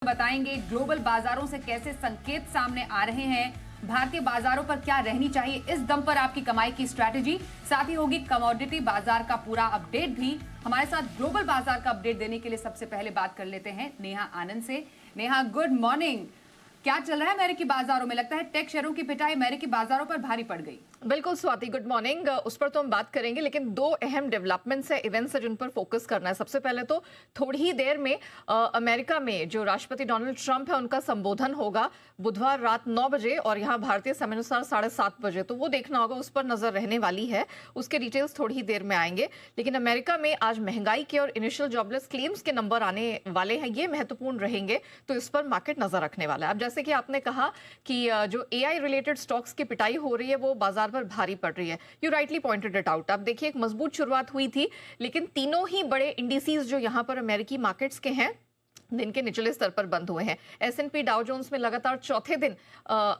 बताएंगे ग्लोबल बाजारों से कैसे संकेत सामने आ रहे हैं, भारतीय बाजारों पर क्या रहनी चाहिए इस दम पर आपकी कमाई की स्ट्रैटेजी। साथ ही होगी कमोडिटी बाजार का पूरा अपडेट भी। हमारे साथ ग्लोबल बाजार का अपडेट देने के लिए सबसे पहले बात कर लेते हैं नेहा आनंद से। Neha, good morning. क्या चल रहा है अमेरिकी बाजारों में? लगता है टेक शेयरों की पिटाई अमेरिकी बाजारों पर भारी पड़ गई। बिल्कुल स्वाति, गुड मॉर्निंग। उस पर तो हम बात करेंगे, लेकिन दो अहम डेवलपमेंट्स है, इवेंट्स है जिन पर फोकस करना है। सबसे पहले तो थोड़ी ही देर में अमेरिका में जो राष्ट्रपति डोनाल्ड ट्रंप है उनका संबोधन होगा बुधवार रात 9 बजे और यहाँ भारतीय समय अनुसार 7:30 बजे, तो वो देखना होगा, उस पर नजर रहने वाली है। उसके डिटेल्स थोड़ी ही देर में आएंगे। लेकिन अमेरिका में आज महंगाई के और इनिशियल जॉबलेस क्लेम्स के नंबर आने वाले हैं, ये महत्वपूर्ण रहेंगे, तो इस पर मार्केट नजर रखने वाला है। अब जैसे कि आपने कहा कि जो एआई रिलेटेड स्टॉक्स की पिटाई हो रही है वो बाजार पर भारी पड़ रही है। You rightly pointed it out. अब देखिए, एक मजबूत शुरुआत हुई थी, लेकिन तीनों ही बड़े इंडिसेस जो यहां पर अमेरिकी मार्केट्स के हैं दिन के निचले स्तर पर बंद हुए हैं। S&P डाउ जोन्स में लगातार चौथे दिन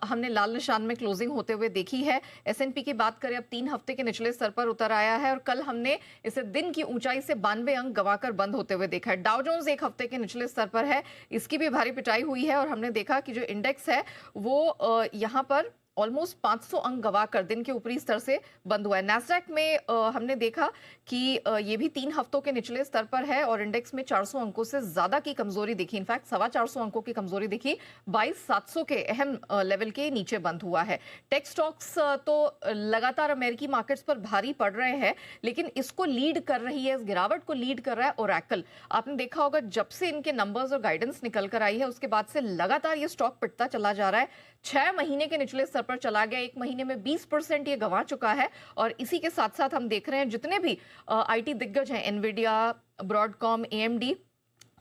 हमने लाल निशान में क्लोजिंग होते हुए देखी है। S&P की बात करें, अब 3 हफ्ते के निचले स्तर पर उतर आया है और कल हमने इसे दिन की ऊंचाई से 92 अंक गवाकर बंद होते हुए देखा है। डाउ जोन्स 1 हफ्ते के निचले स्तर पर है, इसकी भी भारी पिटाई हुई है और हमने देखा कि जो इंडेक्स है वो यहाँ पर ऑलमोस्ट 500 अंक गवाकर दिन के ऊपरी स्तर से बंद हुआ है। नैस्डैक में हमने देखा कि ये भी 3 हफ्तों के निचले स्तर पर है और इंडेक्स में 400 अंकों से ज्यादा की कमजोरी दिखी। इनफैक्ट 425 अंकों की कमजोरी दिखी, 22,700 के अहम लेवल के नीचे बंद हुआ है। टेक स्टॉक्स तो लगातार अमेरिकी मार्केट्स पर भारी पड़ रहे हैं, लेकिन इसको लीड कर रही है, इस गिरावट को लीड कर रहा है ओरेकल। आपने देखा होगा जब से इनके नंबर्स और गाइडेंस निकल कर आई है उसके बाद से लगातार ये स्टॉक पिटता चला जा रहा है। 6 महीने के निचले स्तर पर चला गया, 1 महीने में 20% ये गंवा चुका है। और इसी के साथ साथ हम देख रहे हैं जितने भी आईटी दिग्गज हैं, एनवीडिया, ब्रॉडकॉम, एएमडी,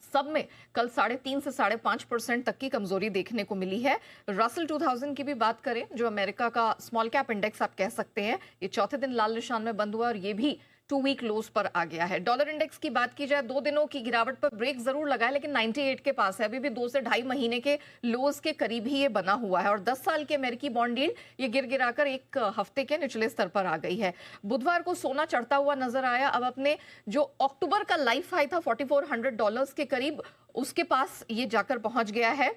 सब में कल 3.5 से 5.5% तक की कमजोरी देखने को मिली है। रसल 2000 की भी बात करें, जो अमेरिका का स्मॉल कैप इंडेक्स आप कह सकते हैं, ये चौथे दिन लाल निशान में बंद हुआ और ये भी 2 वीक लोज पर आ गया है। डॉलर इंडेक्स की बात की जाए, 2 दिनों की गिरावट पर ब्रेक जरूर लगा है, लेकिन 98 के पास है, अभी भी 2 से ढाई महीने के लोज के करीब ही ये बना हुआ है। और 10 साल की अमेरिकी बॉन्ड यील्ड ये गिर गिराकर 1 हफ्ते के निचले स्तर पर आ गई है। बुधवार को सोना चढ़ता हुआ नजर आया, अब अपने जो अक्टूबर का लाइफ हाई था $4400 के करीब, उसके पास ये जाकर पहुंच गया है।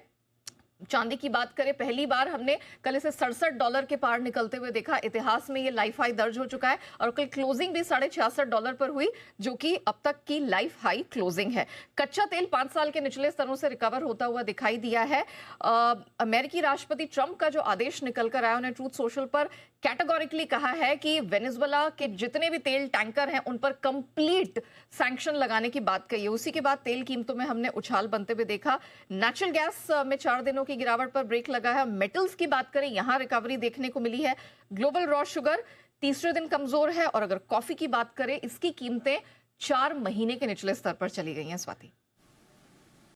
चांदी की बात करें, पहली बार हमने कल इसे $67 के पार निकलते हुए देखा। इतिहास में ये लाइफ हाई दर्ज हो चुका है और कल क्लोजिंग भी $66 पर हुई, जो कि अब तक की लाइफ हाई क्लोजिंग है। कच्चा तेल 5 साल के निचले स्तरों से रिकवर होता हुआ दिखाई दिया है। अमेरिकी राष्ट्रपति ट्रंप का जो आदेश निकल कर आया, उन्हें ट्रूथ सोशल पर कैटेगोरिकली कहा है कि वेनेजुएला के जितने भी तेल टैंकर हैं उन पर कंप्लीट सैंक्शन लगाने की बात कही है। उसी के बाद तेल कीमतों में हमने उछाल बनते हुए देखा। नेचुरल गैस में 4 दिनों की गिरावट पर ब्रेक लगा है। मेटल्स की बात करें, यहां रिकवरी देखने को मिली है। ग्लोबल रॉ शुगर तीसरे दिन कमजोर है और अगर कॉफी की बात करें, इसकी कीमतें 4 महीने के निचले स्तर पर चली गई हैं। स्वाति।